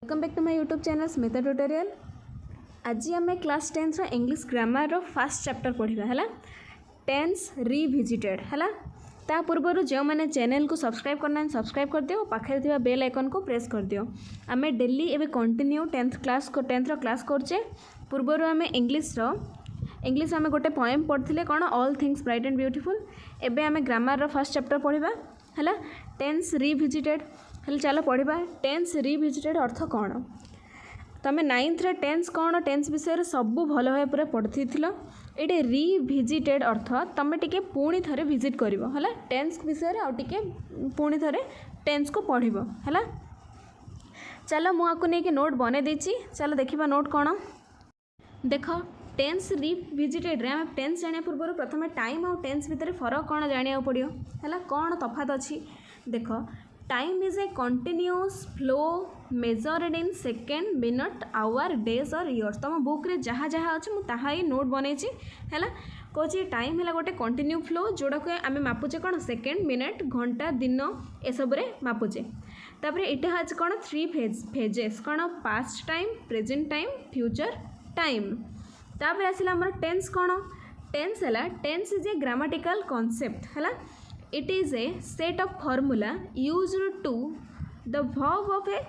Welcome back to my YouTube channel Smita tutorial. आज आम class 10 English grammar first chapter पढ़ा है टेंस रिविजिटेड है। ता पूर्व जो मैंने चैनल को सब्सक्राइब करना सब्सक्राइब कर दियो, पाखे थी बेल आइकन को प्रेस कर दियो। आम डेली एवं कंटिन्यू टेन्थ क्लास करचे। पूर्वर आम इंग्लिश आम गोटे पोएम पढ़ते कौन all things bright and beautiful. एबे आम ग्रामर फर्स्ट चैप्टर पढ़ा है टेंस रिविजिटेड। हेल्ले चलो पढ़ा टेंस रिविजिटेड अर्थ कौन। तुम 9th टेंस कौन टेंस विषय सब भल भाव पूरा पढ़ी ये रिविजिटेड अर्थ तुम टे पुणी थे विजिट कर टेंस विषय आउे पुणी थे टेंस को पढ़ है। चलो मुझे नहीं नोट बन देती, चलो देखा नोट कौन। देख टेंस रिविजिटेड रे टेंस जाना पूर्व प्रथम टाइम आउ टेंस भितर फरक कौन जाना पड़ो है, कौन तफात अच्छी। देख time is a continuous flow measured in second minute hour days और इयर्स। तुम बुक रे जहाँ जहाँ अच्छे मुझे ही नोट बनई है कौच टाइम है गोटे कंटिन्यू फ्लो जोड़ा को आम मापुचे कौन सेकेंड मिनट घंटा दिन एसबू मापुचे। तापर इटा आज कौन 3 फेजेस कौन past time present time future time. तापर आसला आमर टेंस कौन टेंस है tense is a grammatical concept है। It is a set of formula used to the verb of a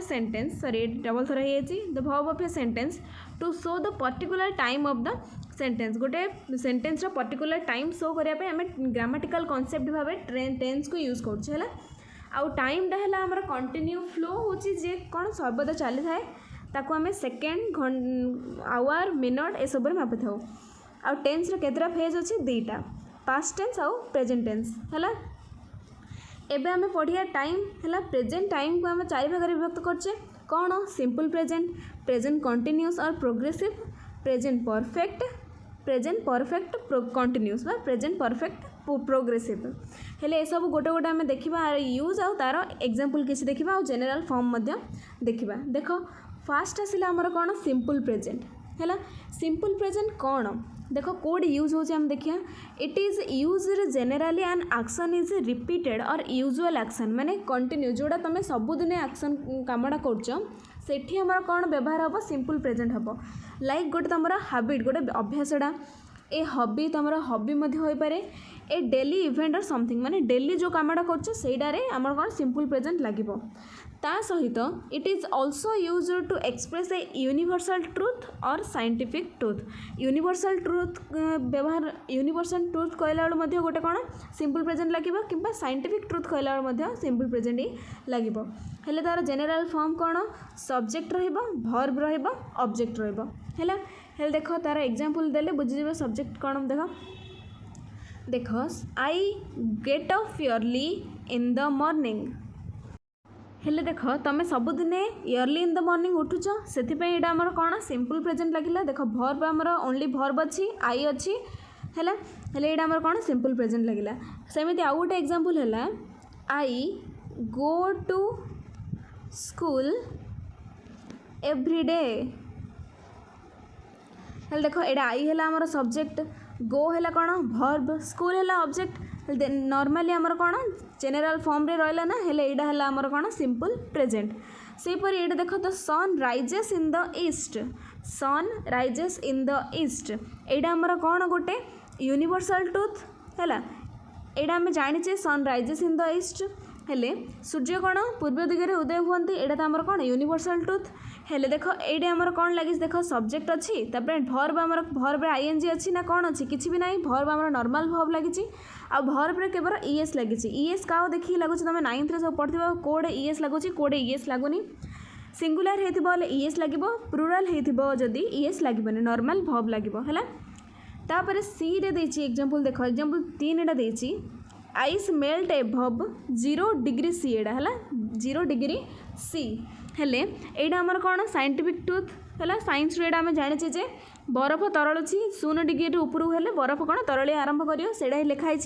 sentence sorry double thora हे the verb of a sentence to show the particular time of the sentence। गोटे sentence रो particular time show करिया पे हमें grammatical concept भाव tense को use करछे है। आउ टाइम टा है हमर कंटिन्यू फ्लो होची जे कोन सर्वदा चली थाए ताको हमें सेकेंड आवर मिनट ए सब मापि थाउ। आउ टेंस रो केतरा फेज अच्छे दुईटा पास्ट टेंस आउ प्रेजेंट टेंस है। एबे हमें पढ़िया टाइम है प्रेजेंट टाइम को हमें 4 भाग विभक्त करछे कौन सिंपल प्रेजेंट प्रेजेंट कंटिन्यूअस और प्रोग्रेसिव प्रेजेंट परफेक्ट कंटिन्यूअस बा प्रेजेंट परफेक्ट प्रोग्रेसिव। हेले ए सब गोटे गोटे आम देखा यूज आउ तार एग्जांपल किसी देखा आउ जनरल फॉर्म देखा। देख फास्ट आसला आमर कौन सिंपल प्रेजेंट है। सिंपल प्रेजेंट कौन देख कौट यूज हो देखिए it is use generally an action is repeated और यूजुअल एक्शन माने कंटिन्यू जोड़ा तुम सबुदिन एक्शन कामटा कर कौन व्यवहार हम सिंपल प्रेजेंट हम। लाइक गोटे तुम हैबिट गोटे अभ्यासटा ए हॉबी तुम हॉबी हो पारे ए डेली इवेंट और समथिंग माने डेली जो कामटा कर आमर कौन सिंपल प्रेजेंट लगे। ता सहित it is also use to express a universal truth और साइंटिफिक ट्रुथ। यूनिवर्सल ट्रुथ व्यवहार यूनिवर्सल ट्रुथ कहला बेलू गोटे कौन सिंपल प्रेजेंट लगे कि साइंटिफिक ट्रुथ कहला बेलू सिंपल प्रेजेंट ही लगे। हेले तार जनरल फॉर्म कौन सब्जेक्ट वर्ब ऑब्जेक्ट है। देख तार एग्जांपल देले बुझीजे सब्जेक्ट कौन देख I get up early in the morning. हेले देख तुम सबुदिन अर्ली इन द मॉर्निंग उठुच से आमर कौन सिंपल प्रेजेंट लगिला। देख वर्ब आमर ओनली वर्ब अच्छी आई अच्छी है हेले ये आमर कौन सिंपल प्रेजेंट लगिला। सेमती आउ गोटे एग्जांपल है I go to school every day. हेले देख ये आई है आमर सब्जेक्ट गो है कौन वर्ब स्कूल है ऑब्जेक्ट। नॉर्मली आमर कौन जनरल फॉर्म रे रहा ना हेले एटा है आमर कौन सिंपल प्रेजेंट। सेपरी ये देख तो sun rises in the east एटा आमर कौन गोटे यूनिवर्सल ट्रुथ है। एटा आम जाने sun rises in the east हेले सूर्य कौन पूर्व दिगरे उदय हुआ एटा तो आमर कौन यूनिवर्सल ट्रुथ। हेले देख ये आमर कौन लगी देख सब्जेक्ट अच्छी भर्ब आमर भर्ब आईएनजी अच्छी ना कौन अच्छी किसी भी ना भर्ब आमर नॉर्मल भर्ब लगी आ भर्ब रे केवल ईएस लगी। ईएस क्या देखिए लगुच तुम 9th सब पढ़ी कोडे ईएस लगुच कोडे ईएस लगुनि सिंगुलर होती ईएस लगे प्लुराल होती ईएस लगे नॉर्मल भर्ब लगे है। तापर सी रे देछि एग्जांपल देख एग्जांपल 3 एटा देछि ice melt above 0 degree C एटा है 0 डिग्री सी हेले एटा आमर कौन साइंटिफिक ट्रुथ है। साइंस रे आम जाने जे बरफ तरलुची 0 डिग्री उपरू हेले बरफ कौन तरली आरंभ करियो सेटा ही लिखाई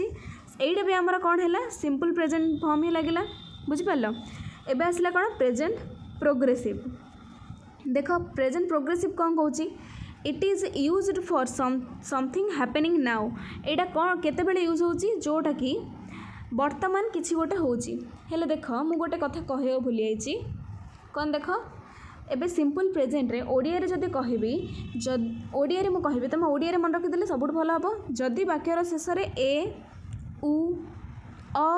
एटा भी आमर कौन है सिंपल प्रेजेंट फॉर्म ही लगिला बुझिपार। एबे आसला कौन प्रेजेंट प्रोग्रेसिव। देख प्रेजेंट प्रोग्रेसिव कौन कहूँ it is used for something happening now. एटा कौन केते बेले यूज होची जोटा कि ବର୍ତ୍ତମାନ କିଛି ଗୋଟେ ହେଉଛି। ହେଲେ ଦେଖ ମୁଁ ଗୋଟେ କଥା କହିବାକୁ ଭୁଲି ଯାଇଛି। କ'ଣ ଦେଖ, ଏବେ ସିମ୍ପଲ୍ ପ୍ରେଜେଣ୍ଟରେ ଓଡ଼ିଆରେ ଯଦି କହିବି, ଓଡ଼ିଆରେ ମୁଁ କହିବି, ତୁମେ ଓଡ଼ିଆରେ ମନେ ରଖିଦେଲେ ସବୁଠୁ ଭଲ ହେବ। ଯଦି ବାକ୍ୟର ଶେଷରେ ଏ, ଉ, ଅ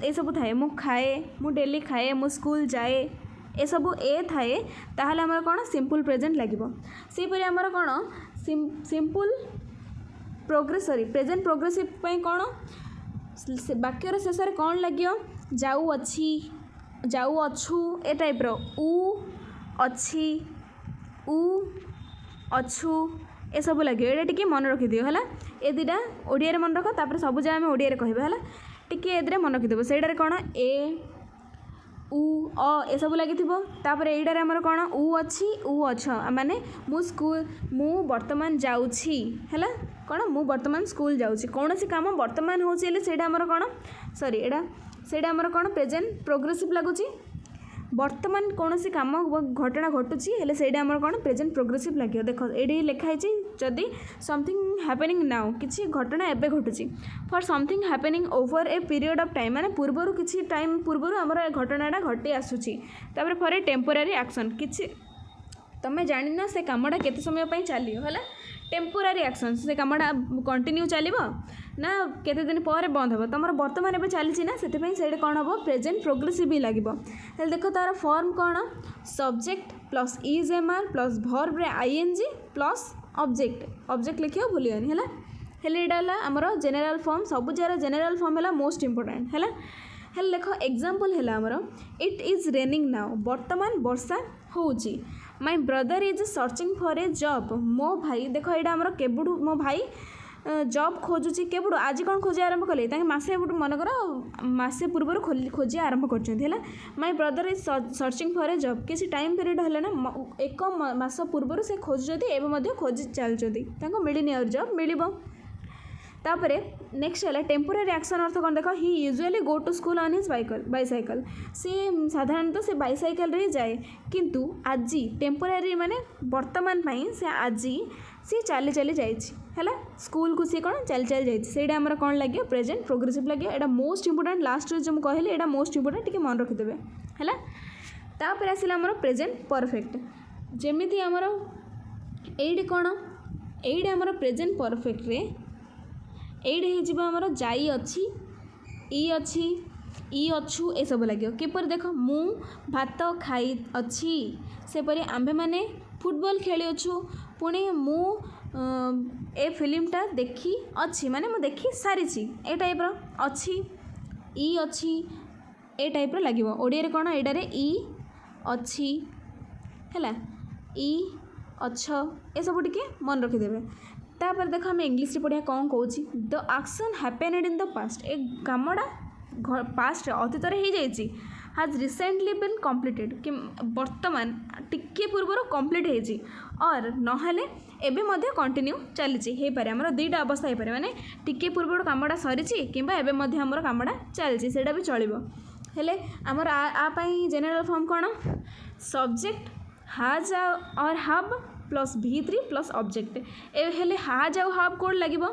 ଏସବୁ ଥାଏ, ମୁଁ ଖାଏ, ମୁଁ ଡେଲି ଖାଏ, ମୁଁ ସ୍କୁଲ ଯାଏ, ଏସବୁ ଏ ଥାଏ, ତାହେଲେ ଆମର କ'ଣ ସିମ୍ପଲ୍ ପ୍ରେଜେଣ୍ଟ ଲାଗିବ। ସେହିପରି ଆମର କ'ଣ ସିମ୍ପଲ୍ ପ୍ରେଜେଣ୍ଟ ପ୍ରୋଗ୍ରେସିଭ୍ ପାଇଁ କ'ଣ ବାକ୍ୟର ଶେଷରେ କ'ଣ ଲାଗିବ, ଯାଉଅଛି, ଯାଉଅଛୁ, ଏ ଟାଇପ୍ର, ଉ, ଅଛି, ଉ, ଅଛୁ, ଏସବୁ ଲାଗିବ। ଏଇଟା ଟିକେ ମନେ ରଖିଦିଅ ହେଲା। ଏ ଦୁଇଟା ଓଡ଼ିଆରେ ମନେ ରଖ, ତାପରେ ସବୁ ଯାକ ଆମେ ଓଡ଼ିଆରେ କହିବା ହେଲା। ଟିକେ ଏ ଦୁଇଟା ମନେ ରଖିଦେବ। ସେଇଟାରେ କ'ଣ ଏ, ଉ, ଅ ଏସବୁ ଲାଗିଥିବ। ତାପରେ ଏଇଟାରେ ଆମର କ'ଣ ଉ ଅଛି, ଉ ଅଛ, ମାନେ ମୁଁ ବର୍ତ୍ତମାନ ଯାଉଛି ହେଲା। କ'ଣ ମୁଁ ବର୍ତ୍ତମାନ ସ୍କୁଲ ଯାଉଛି। କୌଣସି କାମ ବର୍ତ୍ତମାନ ହେଉଛି ହେଲେ ସେଇଟା ଆମର କ'ଣ ସେଇଟା ଆମର କ'ଣ ପ୍ରେଜେଣ୍ଟ ପ୍ରୋଗ୍ରେସିଭ୍ ଲାଗୁଛି। ବର୍ତ୍ତମାନ କୌଣସି କାମ ଘଟଣା ଘଟୁଛି ହେଲେ ସେଇଟା ଆମର କ'ଣ ପ୍ରେଜେଣ୍ଟ ପ୍ରୋଗ୍ରେସିଭ୍ ଲାଗିବ। ଦେଖ ଏଇଠି ଲେଖା ହେଇଛି, ଯଦି ସମଥିଙ୍ଗ ହ୍ୟାପେନିଂ ନାଉ, କିଛି ଘଟଣା ଏବେ ଘଟୁଛି। For something happening over a period of time, ମାନେ ପୂର୍ବରୁ କିଛି ଟାଇମ୍ ପୂର୍ବରୁ ଆମର ଏ ଘଟଣାଟା ଘଟି ଆସୁଛି। ତାପରେ ଫର୍ ଏ ଟେମ୍ପୋରାରୀ ଆକ୍ସନ୍, କିଛି ତୁମେ ଜାଣିନ ସେ କାମଟା କେତେ ସମୟ ପାଇଁ ଚାଲିବ ହେଲା। ଟେମ୍ପୋରାରୀ ଆକ୍ସନ୍, ସେ କାମଟା କଣ୍ଟିନ୍ୟୁ ଚାଲିବ ନା କେତେ ଦିନ ପରେ ବନ୍ଦ ହେବ। ତୁମର ବର୍ତ୍ତମାନ ଏବେ ଚାଲିଛି ନା, ସେଥିପାଇଁ ସେଇଟା କ'ଣ ହେବ ପ୍ରେଜେଣ୍ଟ ପ୍ରୋଗ୍ରେସିଭ୍ ହିଁ ଲାଗିବ। ହେଲେ ଦେଖ ତା'ର ଫର୍ମ କ'ଣ, subject plus is am are plus ଭର୍ବରେ ଆଇଏନ୍ଜି ପ୍ଲସ୍ ଅବଜେକ୍ଟ ଲେଖିବ ଭୁଲିବନି ହେଲା। ହେଲେ ଏଇଟା ହେଲା ଆମର ଜେନେରାଲ୍ ଫର୍ମ। ସବୁ ଯାହାର ଜେନେରାଲ୍ ଫର୍ମ ହେଲା ମୋଷ୍ଟ ଇମ୍ପୋର୍ଟାଣ୍ଟ ହେଲା। ହେଲେ ଦେଖ ଏକ୍ଜାମ୍ପଲ୍ ହେଲା ଆମର ଇଟ୍ ଇଜ୍ ରେନିଂ ନାଉ, ବର୍ତ୍ତମାନ ବର୍ଷା ହେଉଛି। My brother is searching for a job, ମୋ ଭାଇ, ଦେଖ ଏଇଟା ଆମର କେବେଠୁ ମୋ ଭାଇ ଜବ୍ ଖୋଜୁଛି, କେବେଠୁ, ଆଜି କ'ଣ ଖୋଜିବା ଆରମ୍ଭ କଲେ, ତାଙ୍କେ ମନେକର ମାସେ ପୂର୍ବରୁ ଖୋଜିବା ଆରମ୍ଭ କରିଛନ୍ତି ହେଲା। My brother is searching for a job, କିଛି ଟାଇମ୍ ପିରିୟଡ଼ ହେଲା ନା, 1 ମାସ ପୂର୍ବରୁ ସେ ଖୋଜୁଛନ୍ତି, ଏବେ ମଧ୍ୟ ଖୋଜି ଚାଲିଛନ୍ତି, ତାଙ୍କୁ ମିଳିନି ଆଉ ଜବ୍, ମିଳିବ। ତାପରେ ନେକ୍ସଟ ହେଲା ଟେମ୍ପୋରାରୀ ଆକ୍ସନ୍ ଅର୍ଥ କ'ଣ ଦେଖ, he usually go to school on his bicycle, ସେ ସାଧାରଣତଃ ସେ ବାଇସାଇକେଲରେ ହିଁ ଯାଏ। କିନ୍ତୁ ଆଜି ଟେମ୍ପୋରାରୀ ମାନେ ବର୍ତ୍ତମାନ ପାଇଁ ଆଜି ସେ ଚାଲି ଯାଇଛି ହେଲା। ସ୍କୁଲକୁ ସିଏ କ'ଣ ଚାଲି ଯାଇଛି, ସେଇଟା ଆମର କ'ଣ ଲାଗିବ ପ୍ରେଜେଣ୍ଟ ପ୍ରୋଗ୍ରେସିଭ୍ ଲାଗିବ। ଏଇଟା ମୋଷ୍ଟ ଇମ୍ପୋର୍ଟାଣ୍ଟ, ଲାଷ୍ଟରେ ଯେଉଁ ମୁଁ କହିଲି ଏଇଟା ମୋଷ୍ଟ ଇମ୍ପୋର୍ଟାଣ୍ଟ, ଟିକେ ମନେ ରଖିଦେବେ ହେଲା। ତାପରେ ଆସିଲା ଆମର ପ୍ରେଜେଣ୍ଟ ପରଫେକ୍ଟ। ଯେମିତି ଆମର ଏଇଠି କ'ଣ, ଏଇଟା ଆମର ପ୍ରେଜେଣ୍ଟ ପରଫେକ୍ଟରେ ଏଇଟା ହେଇଯିବ ଆମର ଯାଇ ଅଛି, ଇ ଅଛୁ, ଏସବୁ ଲାଗିବ। କିପରି ଦେଖ, ମୁଁ ଭାତ ଖାଇ ଅଛି, ସେପରି ଆମ୍ଭେମାନେ ଫୁଟବଲ ଖେଳିଅଛୁ, ପୁଣି ମୁଁ ଏ ଫିଲ୍ମଟା ଦେଖି ଅଛି, ମାନେ ମୁଁ ଦେଖି ସାରିଛି, ଏ ଟାଇପ୍ର ଅଛି, ଏ ଟାଇପ୍ର ଲାଗିବ। ଓଡ଼ିଆରେ କ'ଣ ଏଇଟାରେ ଇ ଅଛି ହେଲା, ଇ ଅଛ, ଏସବୁ ଟିକେ ମନେ ରଖିଦେବେ। ତାପରେ ଦେଖ ଆମେ ଇଂଲିଶରେ ପଢ଼ିବା କ'ଣ କହୁଛି, ଦ ଆକ୍ସନ୍ ହ୍ୟାପେନେଡ୍ ଇନ୍ ଦ ପାଷ୍ଟ, ଏ କାମଟା ପାଷ୍ଟରେ ଅତୀତରେ ହେଇଯାଇଛି। ହାଜ୍ ରିସେଣ୍ଟଲି ବିନ୍ କମ୍ପ୍ଲିଟେଡ୍, କି ବର୍ତ୍ତମାନ ଟିକେ ପୂର୍ବରୁ କମ୍ପ୍ଲିଟ୍ ହେଇଛି। ଅର୍ ନହେଲେ ଏବେ ମଧ୍ୟ କଣ୍ଟିନ୍ୟୁ ଚାଲିଛି, ହେଇପାରେ। ଆମର ଦୁଇଟା ଅବସ୍ଥା ହେଇପାରେ, ମାନେ ଟିକେ ପୂର୍ବରୁ କାମଟା ସରିଛି କିମ୍ବା ଏବେ ମଧ୍ୟ ଆମର କାମଟା ଚାଲିଛି, ସେଇଟା ବି ଚଳିବ। ହେଲେ ଆମର ଆ ପାଇଁ ଜେନେରାଲ୍ ଫର୍ମ କ'ଣ, subject has or have plus V3 plus object. ଏ ହେଲେ ହାଜ୍ ଆଉ ହାବ୍ କୋଉଠି ଲାଗିବ,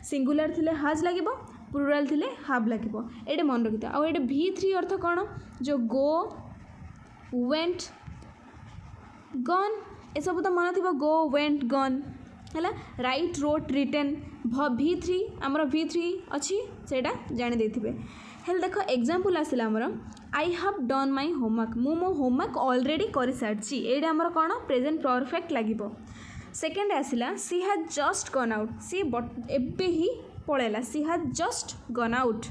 ସିଙ୍ଗୁଲାର ଥିଲେ ହାଜ୍ ଲାଗିବ, ପ୍ଲୁରାଲ୍ ଥିଲେ ହାବ୍ ଲାଗିବ। ଏଇଟା ମନେ ରଖିଥିବ। ଆଉ ଏଇଟା V3 ଅର୍ଥ କ'ଣ, ଯେଉଁ ଗୋ, ୱେଣ୍ଟ, ଗନ୍, ଏସବୁ ତ ମନେ ଥିବ, ଗୋ, ୱେଣ୍ଟ, ଗନ୍ ହେଲା। ରାଇଟ୍, ରୋଟ୍, ରିଟେନ୍, V3 ଆମର V3 ଅଛି, ସେଇଟା ଜାଣି ଦେଇଥିବେ। ହେଲେ ଦେଖ ଏକ୍ଜାମ୍ପଲ୍ ଆସିଲା ଆମର I have done my homework, ମୁଁ ମୋ ହୋମୱାର୍କ ଅଲରେଡ଼ି କରିସାରିଛି, ଏଇଟା ଆମର କ'ଣ ପ୍ରେଜେଣ୍ଟ ପରଫେକ୍ଟ ଲାଗିବ। ସେକେଣ୍ଡ ଆସିଲା she has just gone out, she ଏବେ ହିଁ ପଳେଇଲା, she has just gone out.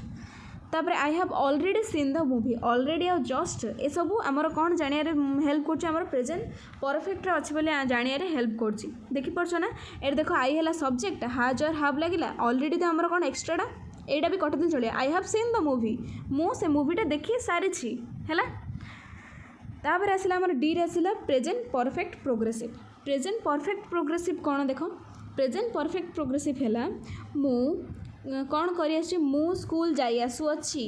ତାପରେ I have already seen the movie, already ଆଉ ଜଷ୍ଟ ଏସବୁ ଆମର କ'ଣ ଜାଣିବାରେ ହେଲ୍ପ କରୁଛି, ଆମର ପ୍ରେଜେଣ୍ଟ ପରଫେକ୍ଟରେ ଅଛି ବୋଲି ଜାଣିବାରେ ହେଲ୍ପ କରୁଛି। ଦେଖିପାରୁଛ ନା, ଏଠି ଦେଖ ଆଇ ହେଲା ସବଜେକ୍ଟ, ହାଜ୍ ଅର୍ ହାଭ୍ ଲାଗିଲା, ଅଲରେଡ଼ି ତ ଆମର କ'ଣ ଏକ୍ସଟ୍ରାଟା, ଏଇଟା ବି କଟିଦେଲେ ଚଳିବ। I have scene the movie, ମୁଁ ସେ ମୁଭିଟା ଦେଖି ସାରିଛି ହେଲା। ତାପରେ ଆସିଲା ଆମର ଡିରେ ଆସିଲା present perfect progressive. Present perfect progressive କ'ଣ ଦେଖ, ପ୍ରେଜେଣ୍ଟ ପରଫେକ୍ଟ ପ୍ରୋଗ୍ରେସିଭ୍ ହେଲା ମୁଁ କ'ଣ କରିଆସୁଛି, ମୁଁ ସ୍କୁଲ ଯାଇ ଆସୁଅଛି,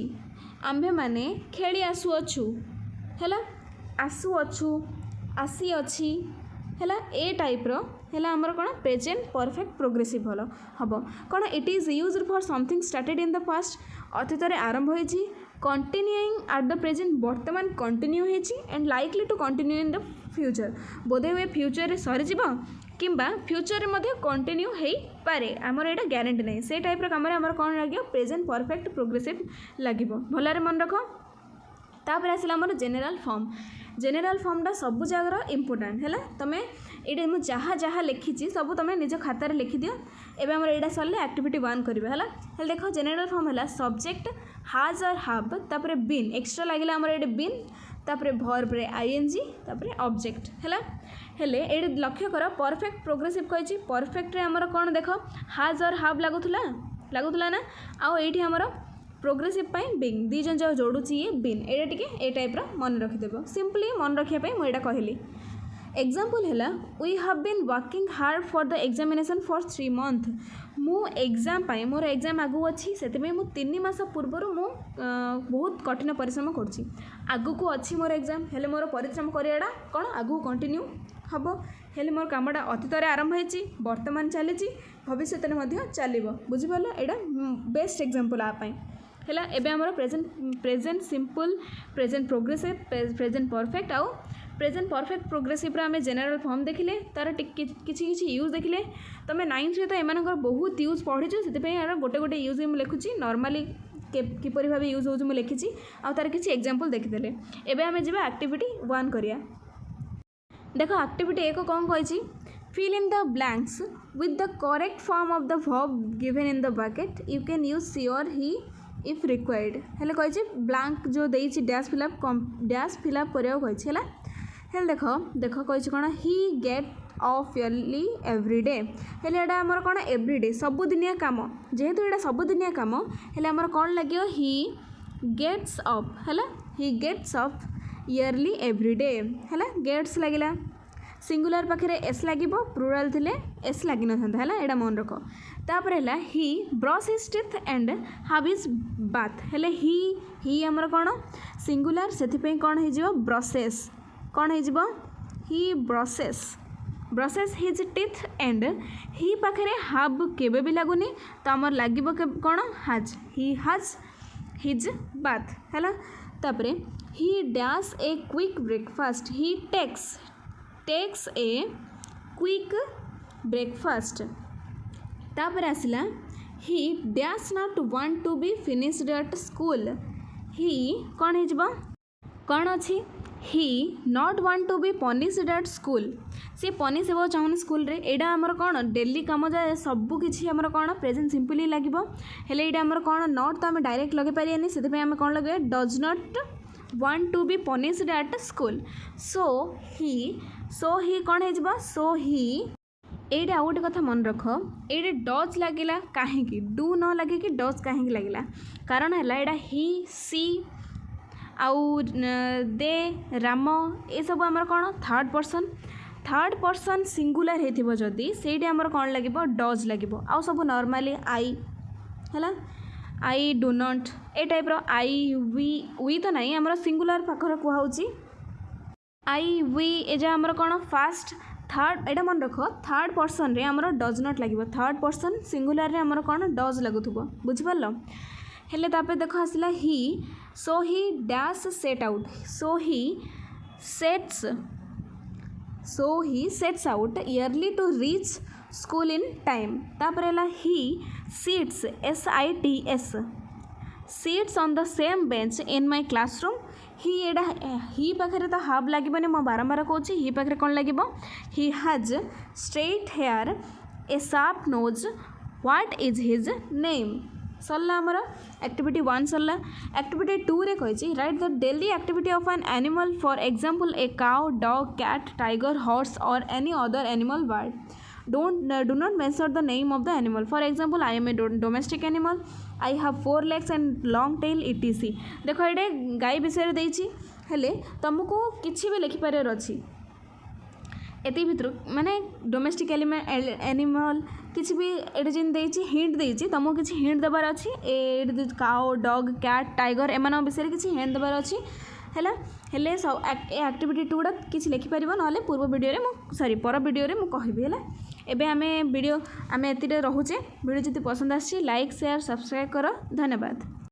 ଆମ୍ଭେମାନେ ଖେଳି ଆସୁଅଛୁ ହେଲା, ଆସୁଅଛୁ, ଆସିଅଛି ହେଲା, ଏ ଟାଇପ୍ର ହେଲା ଆମର କ'ଣ ପ୍ରେଜେଣ୍ଟ ପରଫେକ୍ଟ ପ୍ରୋଗ୍ରେସିଭ୍ ହେବ। କ'ଣ it is used for something started in the past, अतीत आरंभ होइछि, कंटिन्यूइंग एट द प्रेजेंट वर्तमान कंटिन्यू होइछि and likely to continue in the future बोधे हुए फ्यूचर रे सरी जीव किंबा फ्यूचर रे मध्य कंटिन्यू हेई पारे आमर एटा ग्यारंटी नहीं से टाइप रो काम रे हमर कोन लागियो प्रेजेंट परफेक्ट प्रोग्रेसिव लागिबो भलारे मन रखो। तापर आसिला हमर जेनेराल फॉर्मटा सब जगह इंपोर्टेंट है तुम ये मुझे जहाँ जहाँ लिखी सब तुम निज खातार लिखिदि एवं आम यहाँ सरले एक्टिविटी 1 करवा है देख जेनेराल फॉर्म है सब्जेक्ट हाज और हाव तापर बीन एक्स्ट्रा लगे आम ये बीन तापर भर्ब रे आईएनजी तापर ऑब्जेक्ट है हेले ये लक्ष्य कर परफेक्ट प्रोग्रेसिव कही परफेक्ट रे आमर कौन देख हाज और हाव लगुला ना आउ ये आमर प्रोग्रेसिव पाई बीइंग दी जन जो जोड़ुची ये बीन एटा टिके ए टाइप रो मन रखिदेबो सिंपली मन रखिया पाई मुझे कहली। एग्जाम्पल है we have been working hard for the examination for 3 months मु एग्जाम पाई मोर एग्जाम आगु अच्छी से मु 3 मास पूर्वर मु बहुत कठिन परिश्रम करुँची आगु को अच्छी मोर एग्जाम हेले मोर परिश्रम करियाडा कौन आगु कंटिन्यू हम हेले मोर कामटा अतीत आरंभ होइछि वर्तमान चली भविष्य में चलो बुझिपाल एटा बेस्ट एग्जाम्पल आपाई है एबे हमर present simple present progressive present perfect आउ प्रेजेंट परफेक्ट प्रोग्रेसिव आम जेनेराल फॉर्म देखिले तार किसी यूज देखिले तुम 9th रे तो एम बहुत यूज पढ़ीचु से गोटे गोटे यूज मुझे लिखुची नॉर्मली किपरि भाव यूज हो लिखी आ तार किसी एग्जाम्पल देखीदे एबे आम जा एक्टिविटी 1 करिया देख एक्टिविटी 1 कौन कही fill in the blanks with the correct form of the verb given in the bucket you can use she or he if required हेले कही ब्लैंक जो देछि डैश फिलअप करिया कही है देख देख कही कौन ही गेट ऑफ इयरली एवरीडे हेले एटा आमर कौन एवरीडे सबुदिनिया काम जेहेतु एटा सबुदिनिया काम हेले आमर कौन लगे ही गेट्स अप है he gets up early everyday है गेट्स लगिला सिंगुलर पाखे एस लगे प्लुराल थिले एस लगी न था है एटा मन रख तापर है he brush his teeth and have his bath हेले ही आमर कौन सिंगुलर से कौन हो ब्रशेस कौन हो he brushes his teeth and he पाखे हाव केबे भी लगुनि तो आमर लगे कौन हाज ही हाज हिज बाथ है तापर he dash a quick breakfast he takes a quick breakfast तापर आसला he dash not want to be finished at school ही कौन हो कौन अच्छी he not want to be punished at school सी पनिश हो चाहूनी स्कूल रे एटा आमर कौन डेली कम जाए सबू किसी आमर कौन प्रेजेंट सिंपली लगे हेले एटा आमर कौन नॉट तो आम डायरेक्ट लगे पारियानी से आम कौन लगे does not want to be punished at school so he कौन हो सो ही ये आउ गोटे कथा मन रख ये डज लगिला कहीं डू न लगे कि डज कहीं लगिला कारण है यहाँ ही सी आउ दे राम ये सब आमर कौन थर्ड पर्सन सिंगुलर होती जदि से आमर कौन लगे डज लगे आउ सब नॉर्मली आई है I do not a type रो आई वी तो नहीं आमर सिंगुलर पाखर कहुची आई वी एजा आमर कौन फास्ट थर्ड एटा मन रख थर्ड पर्सन रे आमर डज नॉट लगे थर्ड पर्सन सिंगुलर रे आमर कौन डज लगुथुबो बुझिपारल हेले तापर देख आसला he so he dash set out so he sets out early to reach school in time तापर है he sits SITS sits on the same bench in my classroom he पाखे तो हाव लगे मो बारंबार कौच ही पाखे कौन लगे he has straight hair a sharp nose what is his name सरला आमर एक्टिविटी 1 सरला एक्टिविटी 2 रे कही write the daily activity of an animal for example a cow dog cat tiger horse or any other animal word do not mention the name of the animal for example I am a domestic animal I have 4 legs and long tail etc देख ये गाय विषय देछि हेले तुमको किसी भी लिखिपार अच्छी एति भितर माने डोमेस्टिक एनिमल किसी भी ये जिन देछि हिंट देछि तुमको किसी हिंट देबार अच्छी a cow dog cat tiger एमान विषय किसी हिंट देबार अच्छी है हेले सब एक्टिविटी 2 टा किसी लिखिपार ना पूर्व वीडियो पर वीडियो रे मु कहबी है एबे आमे वीडियो आमे एतिरे रहुचे वीडियो जति पसंद आछि लाइक शेयर सब्सक्राइब करो धन्यवाद।